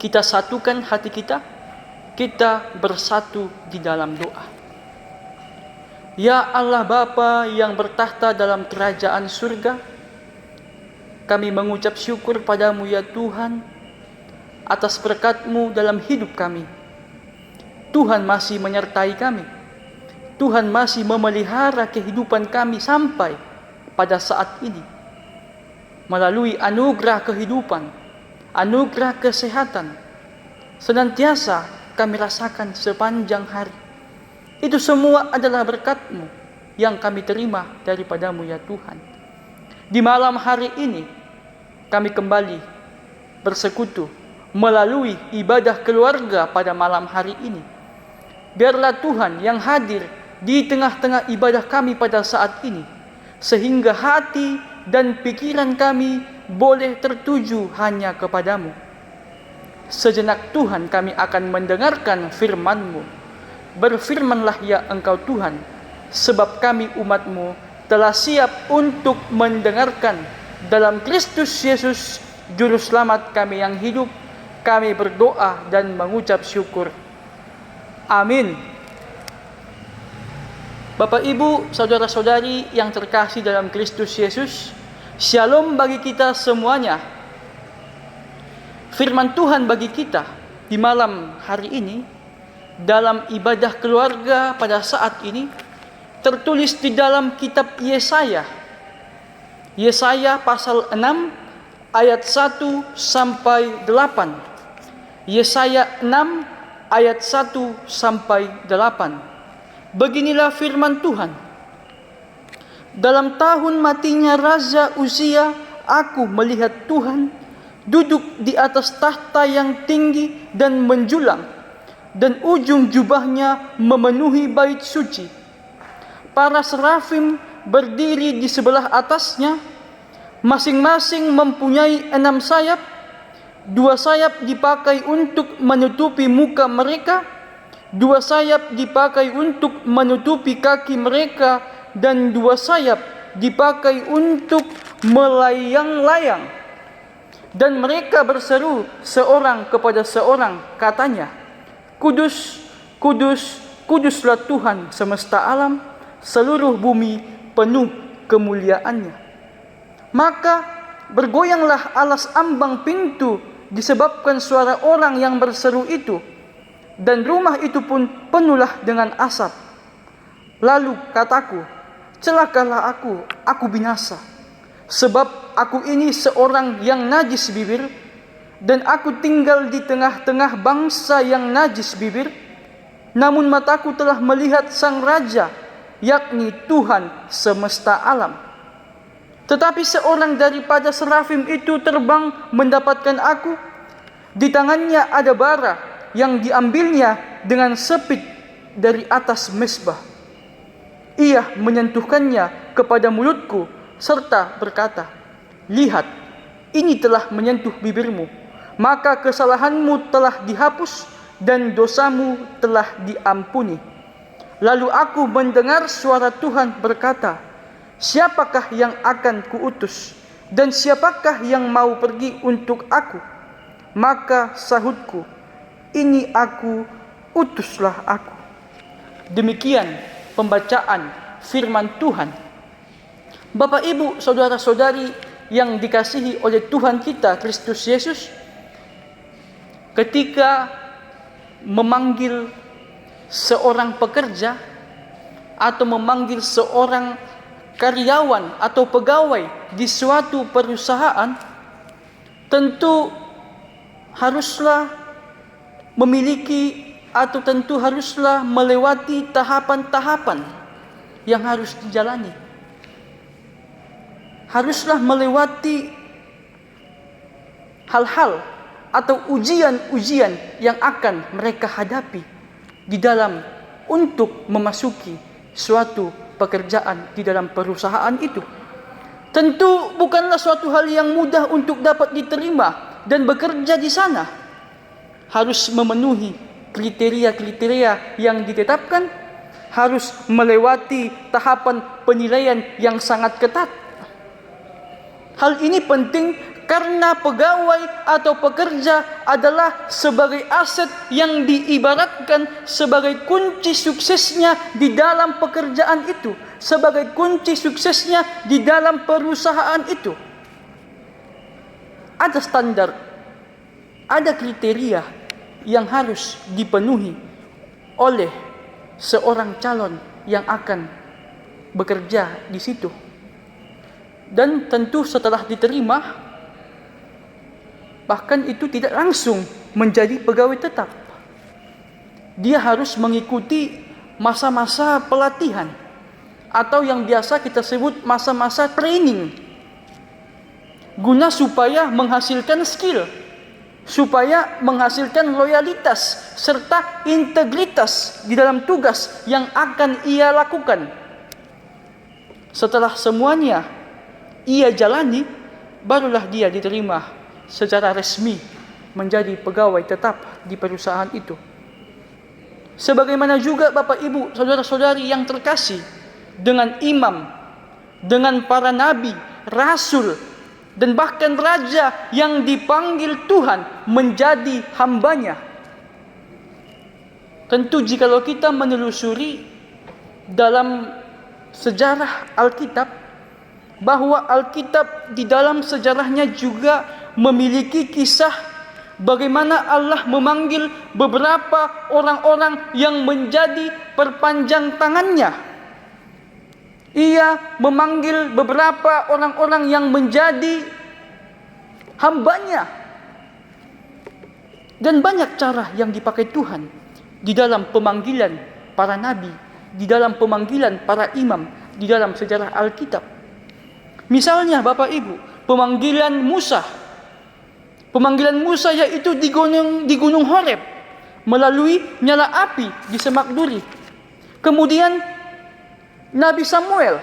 kita satukan hati kita, kita bersatu di dalam doa. Ya Allah Bapa yang bertahta dalam kerajaan surga, kami mengucap syukur padamu ya Tuhan atas berkat-Mu dalam hidup kami. Tuhan masih menyertai kami. Tuhan masih memelihara kehidupan kami sampai pada saat ini. Melalui anugerah kehidupan, anugerah kesehatan, senantiasa kami rasakan sepanjang hari. Itu semua adalah berkat-Mu yang kami terima daripada-Mu ya Tuhan. Di malam hari ini kami kembali bersekutu melalui ibadah keluarga pada malam hari ini. Biarlah Tuhan yang hadir di tengah-tengah ibadah kami pada saat ini, sehingga hati dan pikiran kami boleh tertuju hanya kepada-Mu. Sejenak Tuhan kami akan mendengarkan firman-Mu. Berfirmanlah ya Engkau Tuhan, sebab kami umat-Mu telah siap untuk mendengarkan. Dalam Kristus Yesus Juru Selamat kami yang hidup, kami berdoa dan mengucap syukur. Amin. Bapak Ibu, saudara-saudari yang terkasih dalam Kristus Yesus, Shalom bagi kita semuanya. Firman Tuhan bagi kita di malam hari ini dalam ibadah keluarga pada saat ini tertulis di dalam kitab Yesaya. Yesaya pasal 6 ayat 1 sampai 8. Yesaya 6 ayat 1 sampai 8. Beginilah firman Tuhan. Dalam tahun matinya Raja Uzia, aku melihat Tuhan duduk di atas tahta yang tinggi dan menjulang, dan ujung jubahnya memenuhi bait suci. Para serafim berdiri di sebelah atasnya, masing-masing mempunyai 6 sayap. 2 sayap dipakai untuk menutupi muka mereka, 2 sayap dipakai untuk menutupi kaki mereka, dan 2 sayap dipakai untuk melayang-layang. Dan mereka berseru seorang kepada seorang, katanya, Kudus, kudus, kuduslah Tuhan semesta alam, seluruh bumi penuh kemuliaannya. Maka bergoyanglah alas ambang pintu disebabkan suara orang yang berseru itu, dan rumah itu pun penuhlah dengan asap. Lalu kataku, celakalah aku binasa, sebab aku ini seorang yang najis bibir, dan aku tinggal di tengah-tengah bangsa yang najis bibir. Namun mataku telah melihat Sang Raja, yakni Tuhan semesta alam. Tetapi seorang daripada serafim itu terbang mendapatkan aku. Di tangannya ada bara yang diambilnya dengan sepit dari atas mezbah. Ia menyentuhkannya kepada mulutku serta berkata, lihat, ini telah menyentuh bibirmu. Maka kesalahanmu telah dihapus dan dosamu telah diampuni. Lalu aku mendengar suara Tuhan berkata, siapakah yang akan kuutus, dan siapakah yang mau pergi untuk aku? Maka sahutku, ini aku, utuslah aku. Demikian pembacaan firman Tuhan. Bapak Ibu, saudara-saudari yang dikasihi oleh Tuhan kita Kristus Yesus, ketika memanggil seorang pekerja atau memanggil seorang karyawan atau pegawai di suatu perusahaan, tentu haruslah memiliki atau tentu haruslah melewati tahapan-tahapan yang harus dijalani. Haruslah melewati hal-hal atau ujian-ujian yang akan mereka hadapi di dalam untuk memasuki suatu pekerjaan di dalam perusahaan itu. Tentu bukanlah suatu hal yang mudah untuk dapat diterima dan bekerja di sana. Harus memenuhi kriteria-kriteria yang ditetapkan, harus melewati tahapan penilaian yang sangat ketat. Hal ini penting Karena pegawai atau pekerja adalah sebagai aset yang diibaratkan sebagai kunci suksesnya di dalam pekerjaan itu, sebagai kunci suksesnya di dalam perusahaan itu. Ada standar, ada kriteria yang harus dipenuhi oleh seorang calon yang akan bekerja di situ. Dan tentu setelah diterima, bahkan itu tidak langsung menjadi pegawai tetap. Dia harus mengikuti masa-masa pelatihan, atau yang biasa kita sebut masa-masa training, guna supaya menghasilkan skill, supaya menghasilkan loyalitas serta integritas di dalam tugas yang akan ia lakukan. Setelah semuanya ia jalani, barulah dia diterima secara resmi menjadi pegawai tetap di perusahaan itu. Sebagaimana juga Bapak Ibu, saudara-saudari yang terkasih, dengan imam, dengan para nabi, rasul, dan bahkan raja yang dipanggil Tuhan menjadi hambanya. Tentu jikalau kita menelusuri dalam sejarah Alkitab, bahwa Alkitab di dalam sejarahnya juga memiliki kisah bagaimana Allah memanggil beberapa orang-orang yang menjadi perpanjang tangannya. Ia memanggil beberapa orang-orang yang menjadi hambanya. Dan banyak cara yang dipakai Tuhan di dalam pemanggilan para nabi, di dalam pemanggilan para imam di dalam sejarah Alkitab. Misalnya Bapak Ibu, pemanggilan Musa. Pemanggilan Musa yaitu di Gunung Horeb melalui nyala api di semak duri. Kemudian Nabi Samuel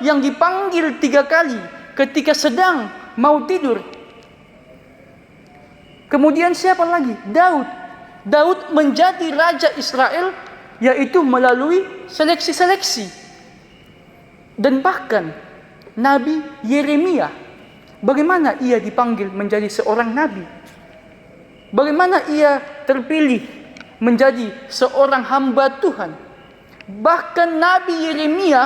yang dipanggil 3 kali ketika sedang mau tidur. Kemudian siapa lagi? Daud menjadi raja Israel yaitu melalui seleksi-seleksi. Dan bahkan Nabi Yeremia, bagaimana ia dipanggil menjadi seorang nabi? Bagaimana ia terpilih menjadi seorang hamba Tuhan? Bahkan Nabi Yeremia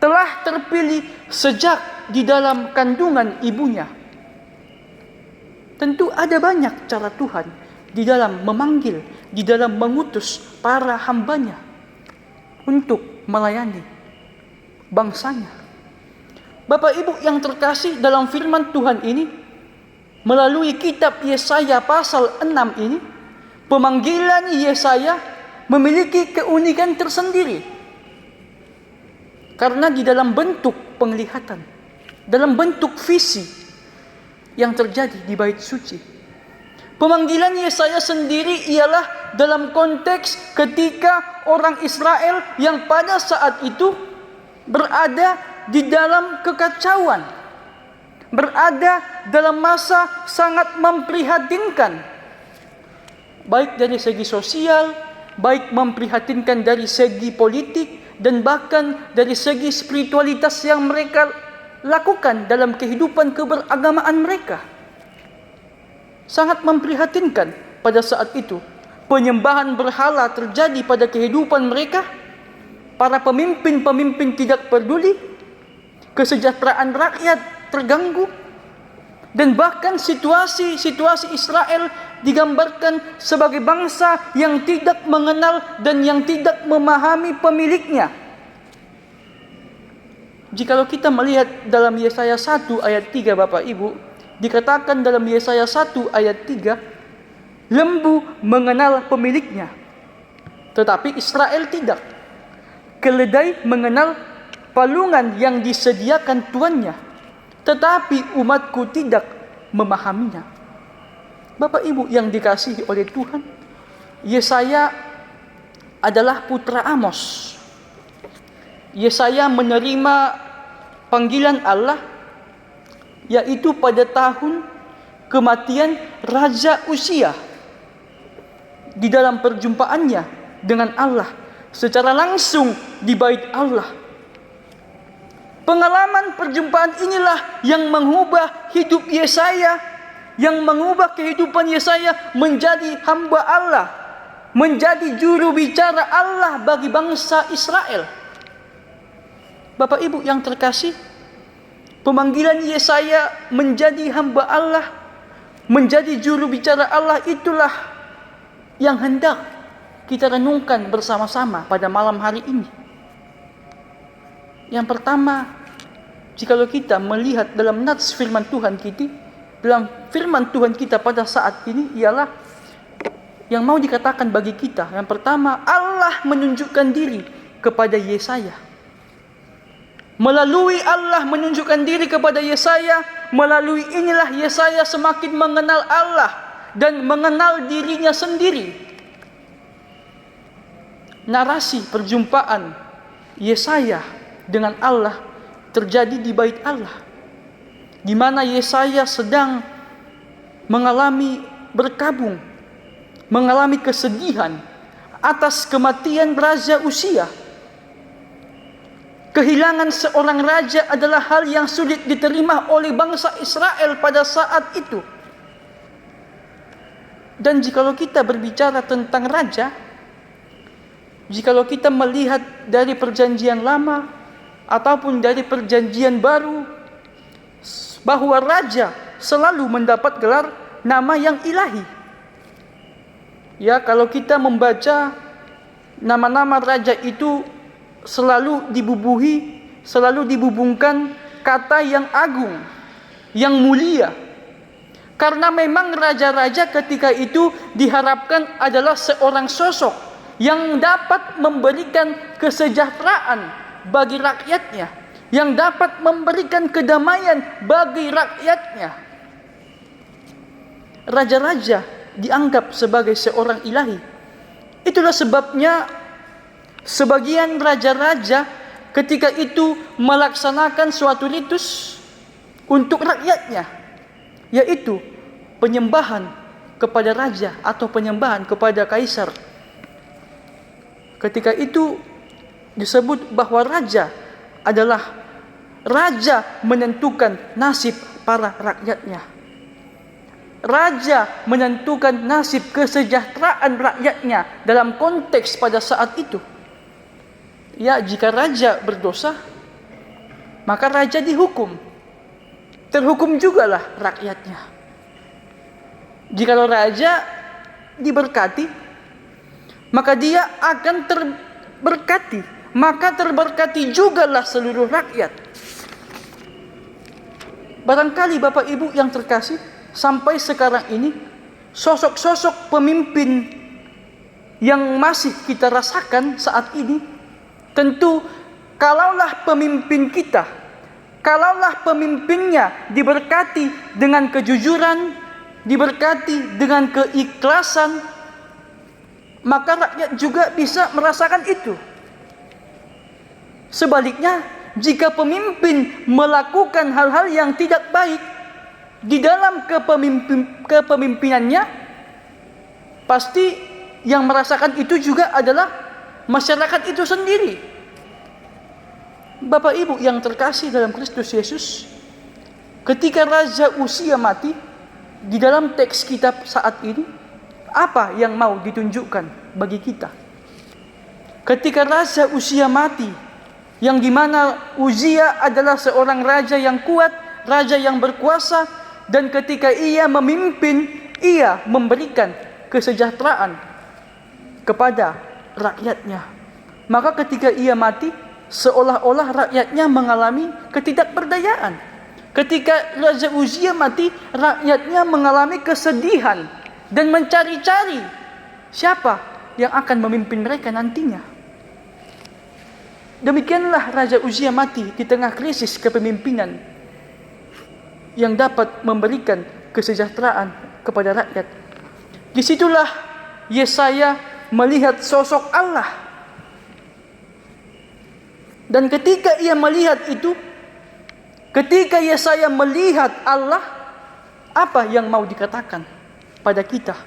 telah terpilih sejak di dalam kandungan ibunya. Tentu ada banyak cara Tuhan di dalam memanggil, di dalam mengutus para hambanya untuk melayani bangsanya. Bapak Ibu yang terkasih, dalam firman Tuhan ini, melalui kitab Yesaya pasal 6 ini, pemanggilan Yesaya memiliki keunikan tersendiri. Karena di dalam bentuk penglihatan, dalam bentuk visi yang terjadi di bait suci. Pemanggilan Yesaya sendiri ialah dalam konteks ketika orang Israel yang pada saat itu berada di dalam kekacauan, berada dalam masa sangat memprihatinkan, baik dari segi sosial, baik memprihatinkan dari segi politik, dan bahkan dari segi spiritualitas yang mereka lakukan dalam kehidupan keberagamaan mereka. Sangat memprihatinkan pada saat itu. Penyembahan berhala terjadi pada kehidupan mereka. Para pemimpin-pemimpin tidak peduli. Kesejahteraan rakyat terganggu, dan bahkan situasi Israel digambarkan sebagai bangsa yang tidak mengenal dan yang tidak memahami pemiliknya. Jikalau kita melihat dalam Yesaya 1 ayat 3 Bapak Ibu, dikatakan dalam Yesaya 1 ayat 3, lembu mengenal pemiliknya, tetapi Israel tidak. Keledai mengenal palungan yang disediakan tuannya, tetapi umatku tidak memahaminya. Bapak Ibu yang dikasihi oleh Tuhan, Yesaya adalah putra Amos. Yesaya menerima panggilan Allah yaitu pada tahun kematian Raja Uzia, di dalam perjumpaannya dengan Allah secara langsung di bait Allah. Pengalaman perjumpaan inilah yang mengubah hidup Yesaya, yang mengubah kehidupan Yesaya menjadi hamba Allah, menjadi juru bicara Allah bagi bangsa Israel. Bapak Ibu yang terkasih, pemanggilan Yesaya menjadi hamba Allah, menjadi juru bicara Allah, itulah yang hendak kita renungkan bersama-sama pada malam hari ini. Yang pertama, jikalau kita melihat dalam nats firman Tuhan kita, dalam firman Tuhan kita pada saat ini ialah yang mau dikatakan bagi kita. Yang pertama, Allah menunjukkan diri kepada Yesaya. Melalui Allah menunjukkan diri kepada Yesaya, melalui inilah Yesaya semakin mengenal Allah dan mengenal dirinya sendiri. Narasi perjumpaan Yesaya dengan Allah terjadi di bait Allah, di mana Yesaya sedang mengalami berkabung, mengalami kesedihan atas kematian Raja Uzia. Kehilangan seorang raja adalah hal yang sulit diterima oleh bangsa Israel pada saat itu. Dan jikalau kita berbicara tentang raja, jikalau kita melihat dari perjanjian lama ataupun dari perjanjian baru, bahwa raja selalu mendapat gelar nama yang ilahi. Ya, kalau kita membaca nama-nama raja itu selalu dibubuhi, selalu dibubungkan kata yang agung, yang mulia. Karena memang raja-raja ketika itu diharapkan adalah seorang sosok yang dapat memberikan kesejahteraan bagi rakyatnya, yang dapat memberikan kedamaian bagi rakyatnya. Raja-raja dianggap sebagai seorang ilahi. Itulah sebabnya sebagian raja-raja ketika itu melaksanakan suatu ritus untuk rakyatnya, yaitu penyembahan kepada raja atau penyembahan kepada kaisar. Ketika itu disebut bahwa raja adalah raja menentukan nasib para rakyatnya. Raja menentukan nasib kesejahteraan rakyatnya dalam konteks pada saat itu. Ya, jika raja berdosa, maka raja dihukum. Terhukum jugalah rakyatnya. Jikalau raja diberkati, maka dia akan terberkati. Maka terberkati jugalah seluruh rakyat. Barangkali Bapak Ibu yang terkasih, sampai sekarang ini sosok-sosok pemimpin yang masih kita rasakan saat ini, tentu kalaulah pemimpin kita, kalaulah pemimpinnya diberkati dengan kejujuran, diberkati dengan keikhlasan, maka rakyat juga bisa merasakan itu. Sebaliknya, jika pemimpin melakukan hal-hal yang tidak baik di dalam kepemimpinannya, pasti yang merasakan itu juga adalah masyarakat itu sendiri. Bapak Ibu yang terkasih dalam Kristus Yesus, ketika Raja Uzia mati, di dalam teks kitab saat ini, apa yang mau ditunjukkan bagi kita? Ketika Raja Uzia mati, yang dimana Uzia adalah seorang raja yang kuat, raja yang berkuasa, dan ketika ia memimpin, ia memberikan kesejahteraan kepada rakyatnya. Maka ketika ia mati, seolah-olah rakyatnya mengalami ketidakberdayaan. Ketika Raja Uzia mati, rakyatnya mengalami kesedihan dan mencari-cari siapa yang akan memimpin mereka nantinya. Demikianlah Raja Uzia mati di tengah krisis kepemimpinan yang dapat memberikan kesejahteraan kepada rakyat. Disitulah Yesaya melihat sosok Allah. Dan ketika ia melihat itu, ketika Yesaya melihat Allah, apa yang mau dikatakan pada kita?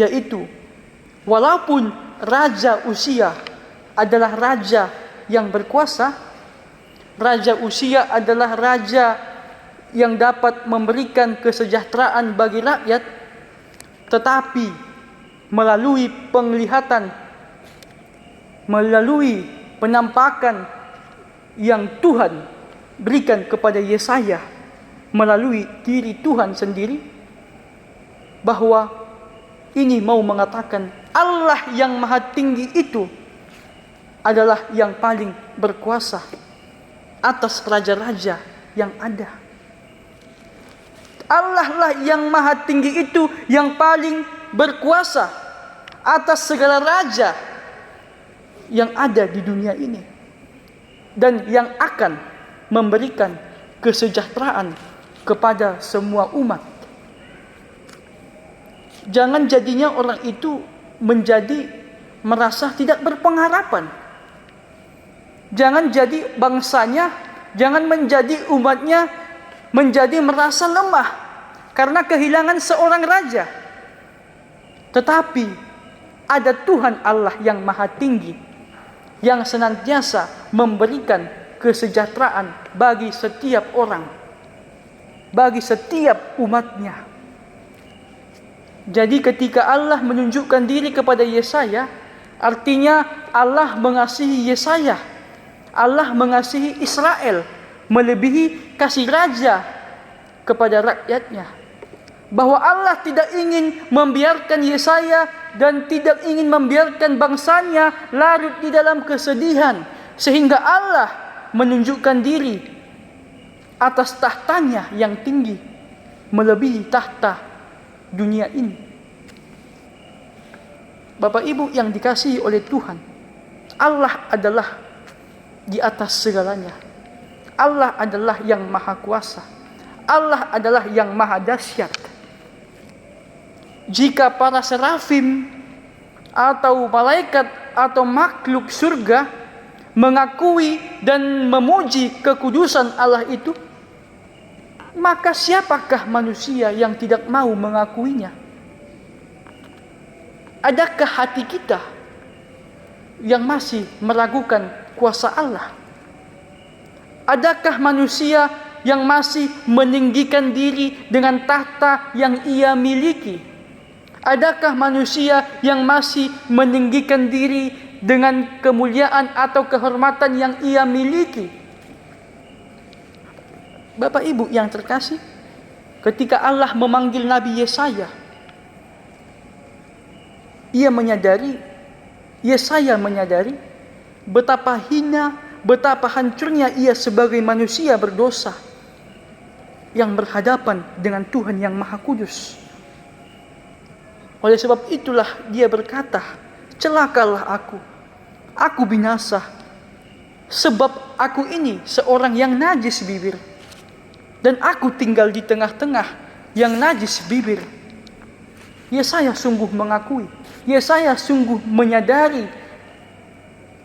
Yaitu, walaupun Raja Uzia adalah raja yang berkuasa, Raja Uzia adalah raja yang dapat memberikan kesejahteraan bagi rakyat, tetapi melalui penglihatan, melalui penampakan yang Tuhan berikan kepada Yesaya melalui diri Tuhan sendiri, bahwa ini mau mengatakan Allah yang maha tinggi itu adalah yang paling berkuasa atas raja-raja yang ada. Allah lah yang maha tinggi itu yang paling berkuasa atas segala raja yang ada di dunia ini, dan yang akan memberikan kesejahteraan kepada semua umat. Jangan jadinya orang itu menjadi merasa tidak berpengharapan. Jangan jadi bangsanya, jangan menjadi umatnya menjadi merasa lemah karena kehilangan seorang raja. Tetapi ada Tuhan Allah yang maha tinggi, yang senantiasa memberikan kesejahteraan bagi setiap orang, bagi setiap umatnya. Jadi ketika Allah menunjukkan diri kepada Yesaya, artinya Allah mengasihi Yesaya, Allah mengasihi Israel melebihi kasih raja kepada rakyatnya. Bahwa Allah tidak ingin membiarkan Yesaya dan tidak ingin membiarkan bangsanya larut di dalam kesedihan, sehingga Allah menunjukkan diri atas tahtanya yang tinggi melebihi tahta dunia ini. Bapak Ibu yang dikasihi oleh Tuhan, Allah adalah di atas segalanya. Allah adalah yang maha kuasa. Allah adalah yang maha dahsyat. Jika para serafim atau malaikat atau makhluk surga mengakui dan memuji kekudusan Allah itu, maka siapakah manusia yang tidak mau mengakuinya? Adakah hati kita yang masih meragukan kuasa Allah? Adakah manusia yang masih meninggikan diri dengan tahta yang ia miliki? Adakah manusia yang masih meninggikan diri dengan kemuliaan atau kehormatan yang ia miliki? Bapak Ibu yang terkasih, ketika Allah memanggil Nabi Yesaya, Yesaya menyadari betapa hina, betapa hancurnya ia sebagai manusia berdosa yang berhadapan dengan Tuhan yang Maha Kudus. Oleh sebab itulah dia berkata, celakalah aku binasa, sebab aku ini seorang yang najis bibir, dan aku tinggal di tengah-tengah yang najis bibir. Yesaya sungguh mengakui, Yesaya sungguh menyadari,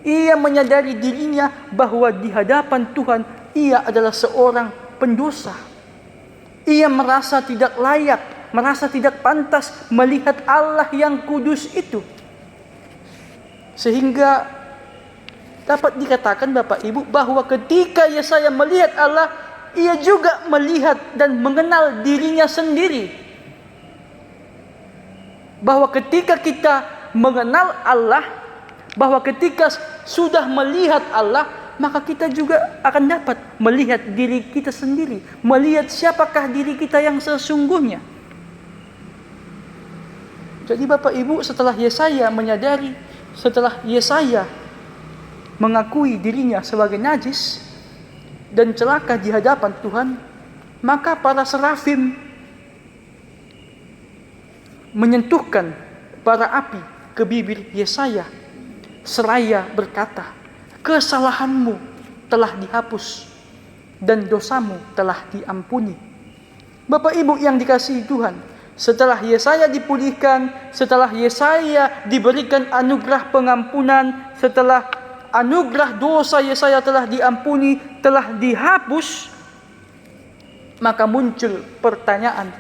ia menyadari dirinya bahwa di hadapan Tuhan ia adalah seorang pendosa. Ia merasa tidak layak, merasa tidak pantas melihat Allah yang kudus itu. Sehingga dapat dikatakan Bapak Ibu bahwa ketika Yesaya melihat Allah, ia juga melihat dan mengenal dirinya sendiri. Bahwa ketika kita mengenal Allah, bahwa ketika sudah melihat Allah, maka kita juga akan dapat melihat diri kita sendiri, melihat siapakah diri kita yang sesungguhnya. Jadi Bapak Ibu, setelah Yesaya menyadari, setelah Yesaya mengakui dirinya sebagai najis dan celaka di hadapan Tuhan, maka para serafim menyentuhkan bara api ke bibir Yesaya seraya berkata, kesalahanmu telah dihapus dan dosamu telah diampuni. Bapak Ibu yang dikasihi Tuhan, setelah Yesaya dipulihkan, setelah Yesaya diberikan anugerah pengampunan, setelah anugerah dosa Yesaya telah diampuni, telah dihapus, maka muncul pertanyaan,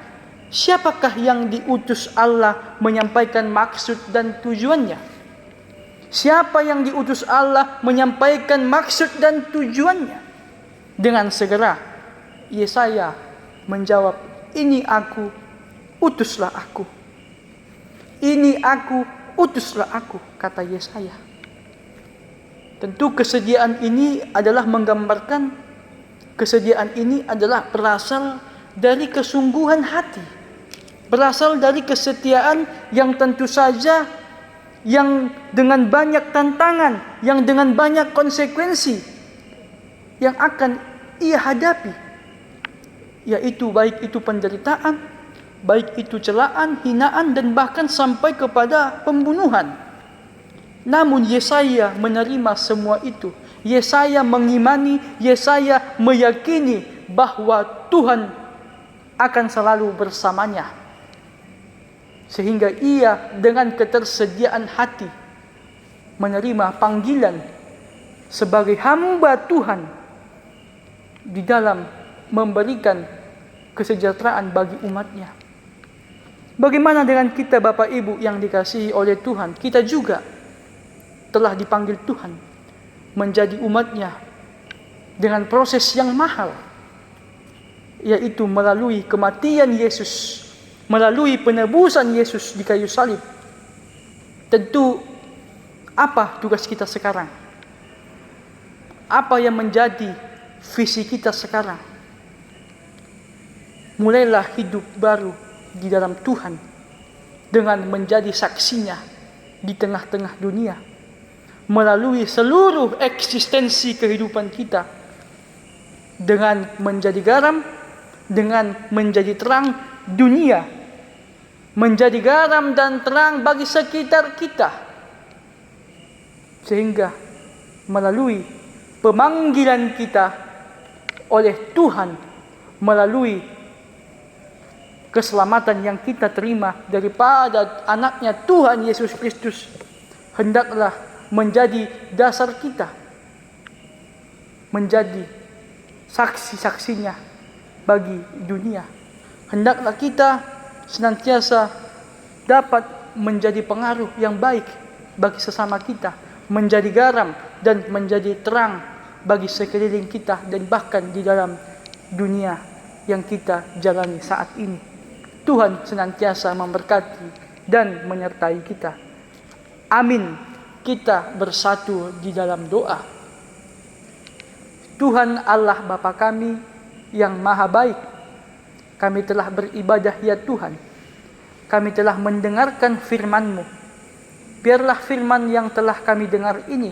siapakah yang diutus Allah menyampaikan maksud dan tujuannya? Siapa yang diutus Allah menyampaikan maksud dan tujuannya? Dengan segera Yesaya menjawab, "Ini aku, utuslah aku. Ini aku, utuslah aku," kata Yesaya. Tentu kesediaan ini adalah menggambarkan, kesediaan ini adalah berasal dari kesungguhan hati, berasal dari kesetiaan yang tentu saja yang dengan banyak tantangan, yang dengan banyak konsekuensi yang akan ia hadapi, yaitu baik itu penderitaan, baik itu celaan, hinaan, dan bahkan sampai kepada pembunuhan. Namun Yesaya menerima semua itu. Yesaya mengimani, Yesaya meyakini bahwa Tuhan akan selalu bersamanya. Sehingga ia dengan ketersediaan hati menerima panggilan sebagai hamba Tuhan di dalam memberikan kesejahteraan bagi umatnya. Bagaimana dengan kita Bapak Ibu yang dikasihi oleh Tuhan? Kita juga telah dipanggil Tuhan menjadi umatnya dengan proses yang mahal, yaitu melalui kematian Yesus, melalui penebusan Yesus di kayu salib. Tentu, apa tugas kita sekarang? Apa yang menjadi visi kita sekarang? Mulailah hidup baru di dalam Tuhan dengan menjadi saksinya di tengah-tengah dunia, melalui seluruh eksistensi kehidupan kita, dengan menjadi garam, dengan menjadi terang dunia, menjadi garam dan terang bagi sekitar kita, sehingga melalui pemanggilan kita oleh Tuhan, melalui keselamatan yang kita terima daripada anaknya Tuhan Yesus Kristus, hendaklah menjadi dasar kita, menjadi saksi-saksinya bagi dunia. Hendaklah kita senantiasa dapat menjadi pengaruh yang baik bagi sesama kita, menjadi garam dan menjadi terang bagi sekeliling kita, dan bahkan di dalam dunia yang kita jalani saat ini. Tuhan senantiasa memberkati dan menyertai kita. Amin. Kita bersatu di dalam doa. Tuhan Allah Bapa kami yang maha baik, kami telah beribadah ya Tuhan. Kami telah mendengarkan firman-Mu. Biarlah firman yang telah kami dengar ini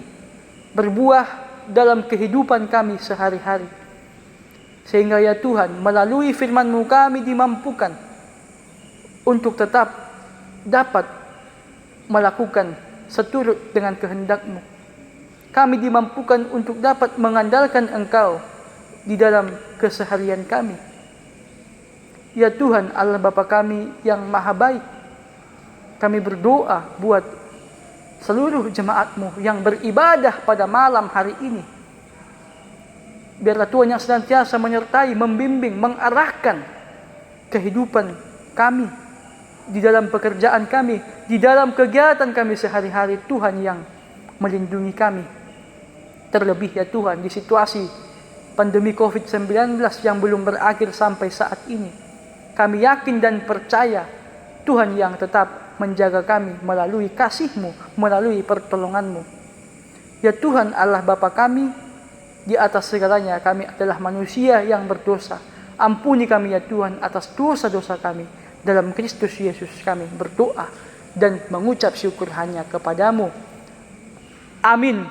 berbuah dalam kehidupan kami sehari-hari. Sehingga ya Tuhan, melalui firman-Mu kami dimampukan untuk tetap dapat melakukan seturut dengan kehendak-Mu. Kami dimampukan untuk dapat mengandalkan Engkau di dalam keseharian kami. Ya Tuhan Allah Bapa kami yang maha baik, kami berdoa buat seluruh jemaat-Mu yang beribadah pada malam hari ini. Biarlah Tuhan yang senantiasa menyertai, membimbing, mengarahkan kehidupan kami, di dalam pekerjaan kami, di dalam kegiatan kami sehari-hari. Tuhan yang melindungi kami. Terlebih ya Tuhan di situasi pandemi COVID-19 yang belum berakhir sampai saat ini, kami yakin dan percaya Tuhan yang tetap menjaga kami melalui kasih-Mu, melalui pertolongan-Mu. Ya Tuhan Allah Bapa kami, di atas segalanya kami adalah manusia yang berdosa. Ampuni kami ya Tuhan atas dosa-dosa kami. Dalam Kristus Yesus kami berdoa dan mengucap syukur hanya kepada-Mu. Amin.